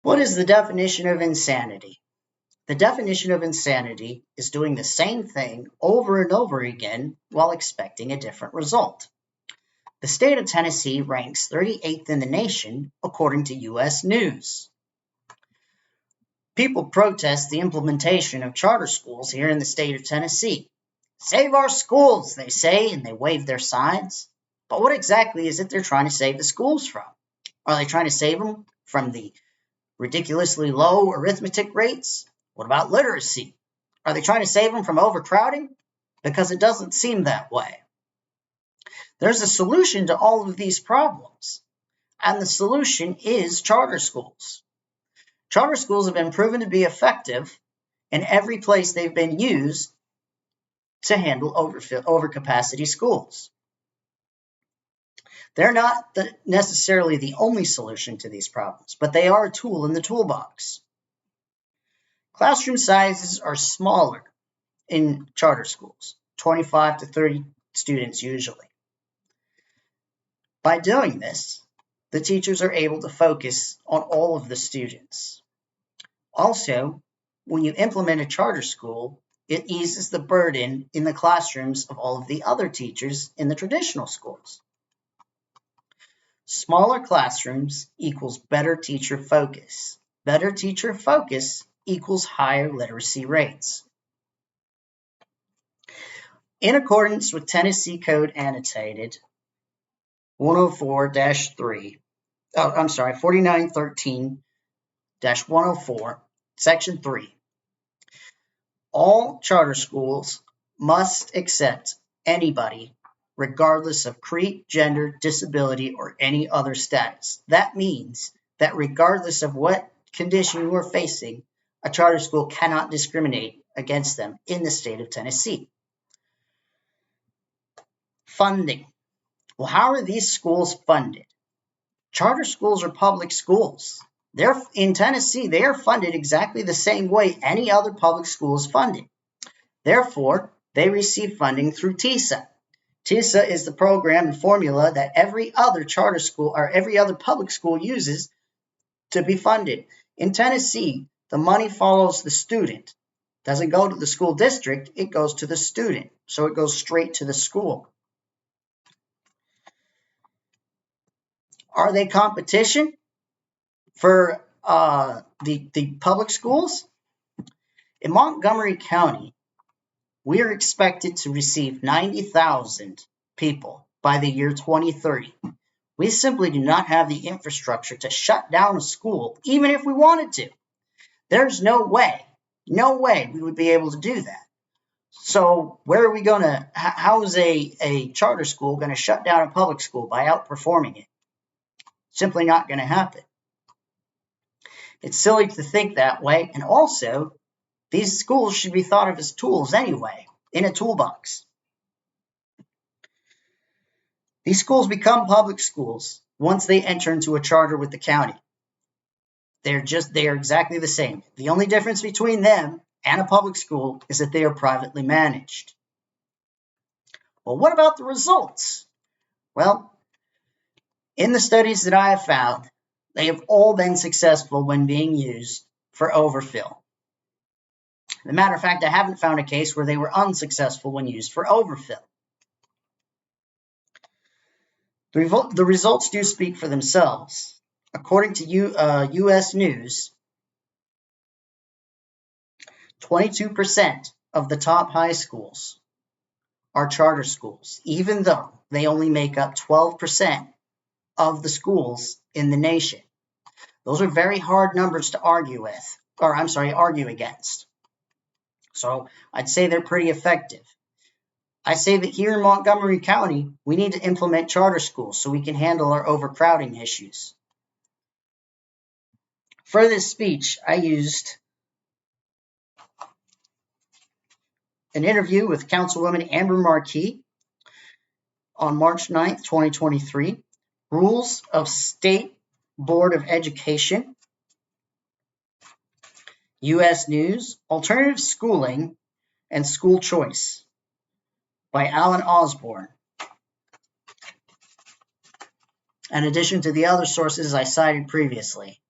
What is the definition of insanity? The definition of insanity is doing the same thing over and over again while expecting a different result. The state of Tennessee ranks 38th in the nation, according to U.S. News. People protest the implementation of charter schools here in the state of Tennessee. Save our schools, they say, and they wave their signs. But what exactly is it they're trying to save the schools from? Are they trying to save them from the ridiculously low arithmetic rates? What about literacy? Are they trying to save them from overcrowding? Because it doesn't seem that way. There's a solution to all of these problems, and the solution is charter schools. Charter schools have been proven to be effective in every place they've been used to handle overcapacity schools. They're not necessarily the only solution to these problems, but they are a tool in the toolbox. Classroom sizes are smaller in charter schools, 25 to 30 students usually. By doing this, the teachers are able to focus on all of the students. Also, when you implement a charter school, it eases the burden in the classrooms of all of the other teachers in the traditional schools. Smaller classrooms equals better teacher focus. Better teacher focus equals higher literacy rates. In accordance with Tennessee Code Annotated 4913-104, Section 3, all charter schools must accept anybody regardless of creed, gender, disability, or any other status. That means that regardless of what condition you are facing, a charter school cannot discriminate against them in the state of Tennessee. Funding. Well, how are these schools funded? Charter schools are public schools. In Tennessee, they are funded exactly the same way any other public school is funded. Therefore, they receive funding through TISA. TISA is the program and formula that every other charter school or every other public school uses to be funded. In Tennessee, the money follows the student. It doesn't go to the school district, it goes to the student. So it goes straight to the school. Are they competition for the public schools? In Montgomery County, we are expected to receive 90,000 people by the year 2030. We simply do not have the infrastructure to shut down a school, even if we wanted to. There's no way we would be able to do that. So how is a charter school going to shut down a public school by outperforming it? Simply not going to happen. It's silly to think that way, and also, these schools should be thought of as tools anyway, in a toolbox. These schools become public schools once they enter into a charter with the county. They are exactly the same. The only difference between them and a public school is that they are privately managed. Well, what about the results? Well, in the studies that I have found, they have all been successful when being used for overfill. As a matter of fact, I haven't found a case where they were unsuccessful when used for overfill. The results do speak for themselves. According to U.S. News, 22% of the top high schools are charter schools, even though they only make up 12% of the schools in the nation. Those are very hard numbers to argue against. So I'd say they're pretty effective. I say that here in Montgomery County, we need to implement charter schools so we can handle our overcrowding issues. For this speech, I used an interview with Councilwoman Amber Markey on March 9th, 2023, Rules of State Board of Education, U.S. News, Alternative Schooling and School Choice by Alan Osborne. In addition to the other sources I cited previously.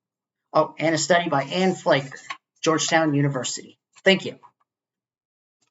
Oh, and a study by Ann Flaker, Georgetown University. Thank you.